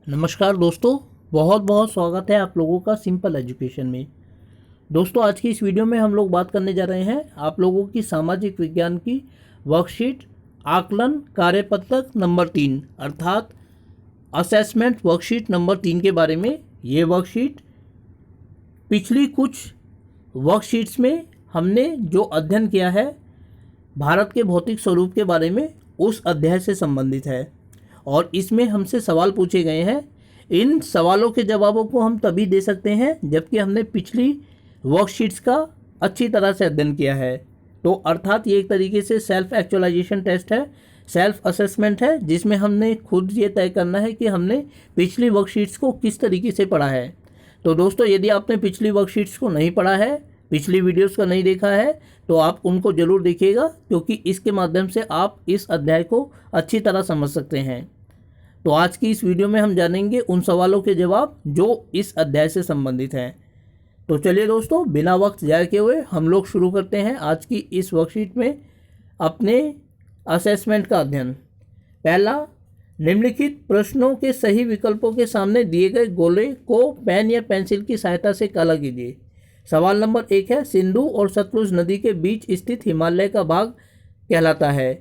नमस्कार दोस्तों, बहुत बहुत स्वागत है आप लोगों का सिंपल एजुकेशन में। दोस्तों, आज की इस वीडियो में हम लोग बात करने जा रहे हैं आप लोगों की सामाजिक विज्ञान की वर्कशीट आकलन कार्यपत्रक नंबर 3 अर्थात असेसमेंट वर्कशीट नंबर 3 के बारे में। ये वर्कशीट पिछली कुछ वर्कशीट्स में हमने जो अध्ययन किया है भारत के भौतिक स्वरूप के बारे में, उस अध्याय से संबंधित है और इसमें हमसे सवाल पूछे गए हैं। इन सवालों के जवाबों को हम तभी दे सकते हैं जबकि हमने पिछली वर्कशीट्स का अच्छी तरह से अध्ययन किया है। तो अर्थात ये एक तरीके से सेल्फ एक्चुअलाइजेशन टेस्ट है, सेल्फ असेसमेंट है, जिसमें हमने खुद ये तय करना है कि हमने पिछली वर्कशीट्स को किस तरीके से पढ़ा है। तो दोस्तों, यदि आपने पिछली वर्कशीट्स को नहीं पढ़ा है, पिछली वीडियोस का नहीं देखा है, तो आप उनको ज़रूर देखिएगा, क्योंकि इसके माध्यम से आप इस अध्याय को अच्छी तरह समझ सकते हैं। तो आज की इस वीडियो में हम जानेंगे उन सवालों के जवाब जो इस अध्याय से संबंधित हैं। तो चलिए दोस्तों, बिना वक्त जाए किए हुए हम लोग शुरू करते हैं आज की इस वर्कशीट में अपने असेसमेंट का अध्ययन। पहला, निम्नलिखित प्रश्नों के सही विकल्पों के सामने दिए गए गोले को पेन या पेंसिल की सहायता से काला कीजिए। सवाल नंबर 1 है, सिंधु और सतलुज नदी के बीच स्थित हिमालय का भाग कहलाता है?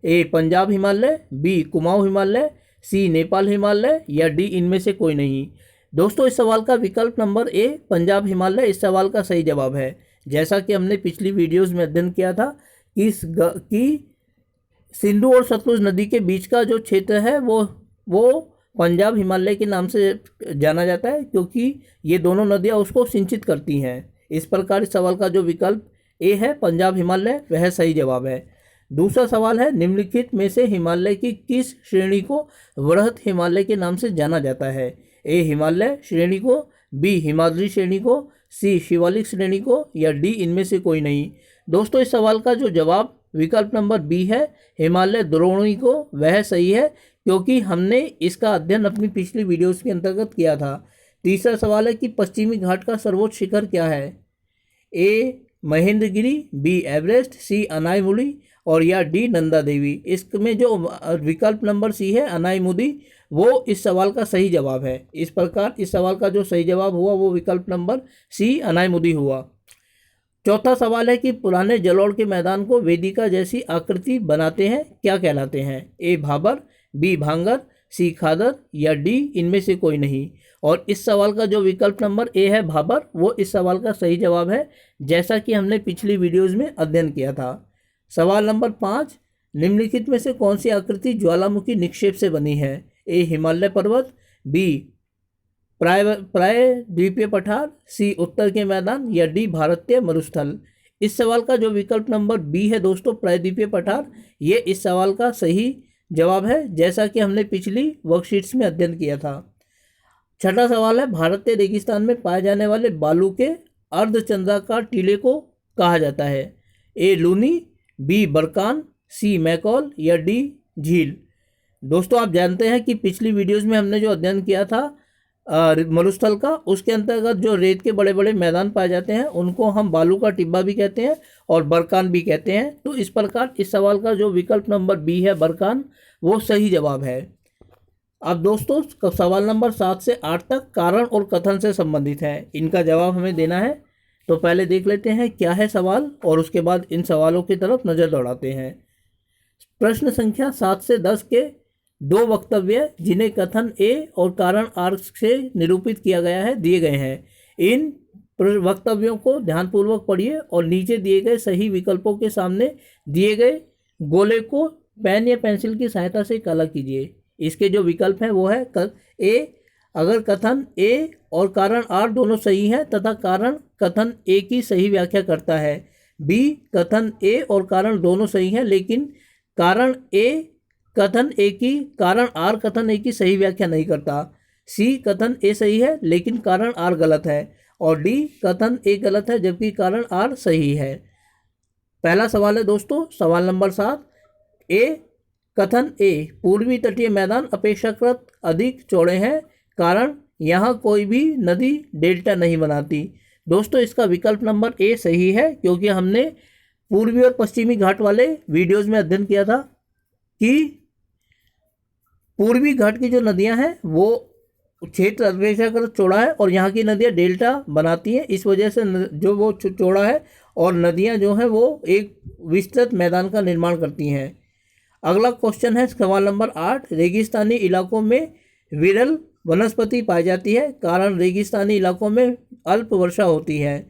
ए पंजाब हिमालय, बी कुमाऊं हिमालय, सी नेपाल हिमालय या डी इनमें से कोई नहीं। दोस्तों, इस सवाल का विकल्प नंबर ए पंजाब हिमालय इस सवाल का सही जवाब है। जैसा कि हमने पिछली वीडियोस में अध्ययन किया था कि सिंधु और सतलुज नदी के बीच का जो क्षेत्र है वो पंजाब हिमालय के नाम से जाना जाता है, क्योंकि ये दोनों नदियाँ उसको सिंचित करती हैं। इस प्रकार इस सवाल का जो विकल्प ए है पंजाब हिमालय, वह सही जवाब है। दूसरा सवाल है, निम्नलिखित में से हिमालय की किस श्रेणी को वृहत हिमालय के नाम से जाना जाता है? ए हिमालय श्रेणी को, बी हिमाद्री श्रेणी को, सी शिवालिक श्रेणी को या डी इनमें से कोई नहीं। दोस्तों, इस सवाल का जो जवाब विकल्प नंबर बी है हिमालय द्रोणी को, वह सही है, क्योंकि हमने इसका अध्ययन अपनी पिछली वीडियोस के अंतर्गत किया था। तीसरा सवाल है कि पश्चिमी घाट का सर्वोच्च शिखर क्या है? ए महेंद्रगिरी, बी एवरेस्ट, सी अनाईमुदी और या डी नंदा देवी। इसमें जो विकल्प नंबर सी है अनाईमुदी, वो इस सवाल का सही जवाब है। इस प्रकार इस सवाल का जो सही जवाब हुआ वो विकल्प नंबर सी अनाईमुदी हुआ। चौथा सवाल है कि पुराने जलोढ़ के मैदान को वेदिका जैसी आकृति बनाते हैं क्या कहलाते हैं? ए भाबर, बी भांगर, सी खादर या डी इनमें से कोई नहीं। और इस सवाल का जो विकल्प नंबर ए है भाबर, वो इस सवाल का सही जवाब है, जैसा कि हमने पिछली वीडियोज़ में अध्ययन किया था। सवाल नंबर 5, निम्नलिखित में से कौन सी आकृति ज्वालामुखी निक्षेप से बनी है? ए हिमालय पर्वत, बी प्रायद्वीपीय पठार, सी उत्तर के मैदान या डी भारतीय मरुस्थल। इस सवाल का जो विकल्प नंबर बी है दोस्तों प्रायद्वीपीय पठार, ये इस सवाल का सही जवाब है, जैसा कि हमने पिछली वर्कशीट्स में अध्ययन किया था। छठा सवाल है, भारतीय रेगिस्तान में पाए जाने वाले बालू के अर्धचंद्राकार टीले को कहा जाता है? ए लूनी, बी बरकान, सी मैकॉल या डी झील। दोस्तों, आप जानते हैं कि पिछली वीडियोस में हमने जो अध्ययन किया था मरुस्थल का, उसके अंतर्गत जो रेत के बड़े बड़े मैदान पाए जाते हैं उनको हम बालू का टिब्बा भी कहते हैं और बरकान भी कहते हैं। तो इस प्रकार इस सवाल का जो विकल्प नंबर बी है बरकान, वो सही जवाब है। अब दोस्तों, सवाल नंबर 7 से 8 तक कारण और कथन से संबंधित है, इनका जवाब हमें देना है। तो पहले देख लेते हैं क्या है सवाल और उसके बाद इन सवालों की तरफ नज़र दौड़ाते हैं। प्रश्न संख्या 7 से 10 के 2 वक्तव्य जिन्हें कथन ए और कारण आर से निरूपित किया गया है दिए गए हैं। इन वक्तव्यों को ध्यानपूर्वक पढ़िए और नीचे दिए गए सही विकल्पों के सामने दिए गए गोले को पेन या पेंसिल की सहायता से काला कीजिए। इसके जो विकल्प हैं वो है ए, अगर कथन ए और कारण आर दोनों सही हैं तथा कारण कथन ए की सही व्याख्या करता है। बी, कथन ए और कारण दोनों सही हैं लेकिन कारण आर कथन ए की सही व्याख्या नहीं करता। सी, कथन ए सही है लेकिन कारण आर गलत है। और डी, कथन ए गलत है जबकि कारण आर सही है। पहला सवाल है दोस्तों, सवाल नंबर 7, ए कथन ए, पूर्वी तटीय मैदान अपेक्षाकृत अधिक चौड़े हैं, कारण यहाँ कोई भी नदी डेल्टा नहीं बनाती। दोस्तों, इसका विकल्प नंबर ए सही है, क्योंकि हमने पूर्वी और पश्चिमी घाट वाले वीडियोज़ में अध्ययन किया था कि पूर्वी घाट की जो नदियां हैं वो क्षेत्र अपेक्षाकृत चौड़ा है और यहाँ की नदियाँ डेल्टा बनाती हैं, इस वजह से जो वो चौड़ा है और नदियाँ जो हैं वो एक विस्तृत मैदान का निर्माण करती हैं। अगला क्वेश्चन है सवाल नंबर 8, रेगिस्तानी इलाकों में विरल वनस्पति पाई जाती है, कारण रेगिस्तानी इलाकों में अल्प वर्षा होती है।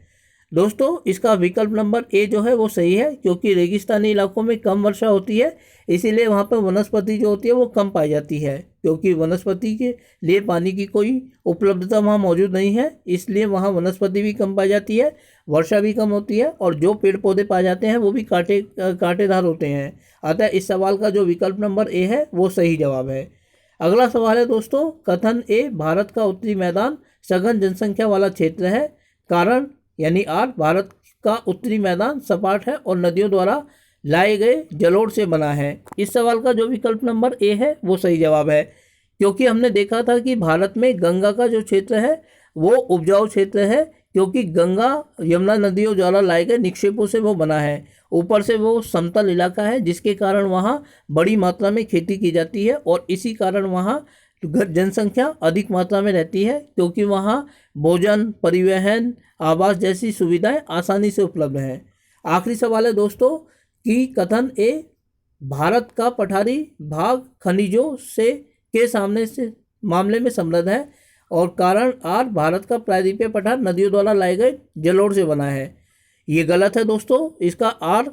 दोस्तों इसका विकल्प नंबर ए जो है वो सही है, क्योंकि रेगिस्तानी इलाकों में कम वर्षा होती है, इसीलिए वहाँ पर वनस्पति जो होती है वो कम पाई जाती है, क्योंकि वनस्पति के लिए पानी की कोई उपलब्धता वहाँ मौजूद नहीं है, इसलिए वहाँ वनस्पति भी कम पाई जाती है, वर्षा भी कम होती है और जो पेड़ पौधे पाए जाते हैं वो भी कांटेदार होते हैं। अतः इस सवाल का जो विकल्प नंबर ए है वो सही जवाब है। अगला सवाल है दोस्तों, कथन ए भारत का उत्तरी मैदान सघन जनसंख्या वाला क्षेत्र है, कारण यानी आर, भारत का उत्तरी मैदान सपाट है और नदियों द्वारा लाए गए जलोढ़ से बना है। इस सवाल का जो विकल्प नंबर ए है वो सही जवाब है, क्योंकि हमने देखा था कि भारत में गंगा का जो क्षेत्र है वो उपजाऊ क्षेत्र है, क्योंकि गंगा यमुना नदियों द्वारा लाए गए निक्षेपों से वो बना है। ऊपर से वो समतल इलाका है, जिसके कारण वहाँ बड़ी मात्रा में खेती की जाती है और इसी कारण वहाँ जनसंख्या अधिक मात्रा में रहती है, क्योंकि वहाँ भोजन, परिवहन, आवास जैसी सुविधाएं आसानी से उपलब्ध हैं। आखिरी सवाल है दोस्तों कि कथन ए भारत का पठारी भाग खनिजों से के सामने से मामले में समृद्ध है और कारण आर, भारत का प्रायद्वीपीय पठार नदियों द्वारा लाए गए जलोढ़ से बना है। ये गलत है दोस्तों, इसका आर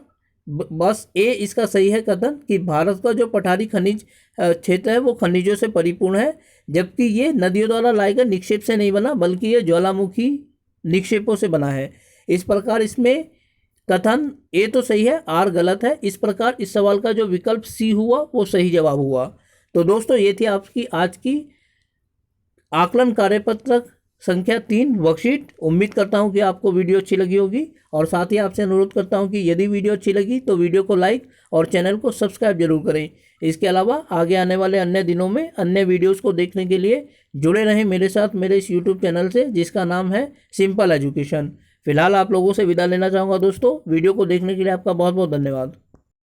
बस ए इसका सही है कथन कि भारत का जो पठारी खनिज क्षेत्र है वो खनिजों से परिपूर्ण है, जबकि ये नदियों द्वारा लाए गए निक्षेप से नहीं बना, बल्कि ये ज्वालामुखी निक्षेपों से बना है। इस प्रकार इसमें कथन ए तो सही है, आर गलत है। इस प्रकार इस सवाल का जो विकल्प सी हुआ वो सही जवाब हुआ। तो दोस्तों ये थी आपकी आज की आकलन कार्यपत्रक संख्या 3 वर्कशीट। उम्मीद करता हूं कि आपको वीडियो अच्छी लगी होगी और साथ ही आपसे अनुरोध करता हूं कि यदि वीडियो अच्छी लगी तो वीडियो को लाइक और चैनल को सब्सक्राइब जरूर करें। इसके अलावा आगे आने वाले अन्य दिनों में अन्य वीडियोस को देखने के लिए जुड़े रहें मेरे साथ मेरे इस यूट्यूब चैनल से, जिसका नाम है सिंपल एजुकेशन। फिलहाल आप लोगों से विदा लेना चाहूँगा दोस्तों। वीडियो को देखने के लिए आपका बहुत बहुत धन्यवाद।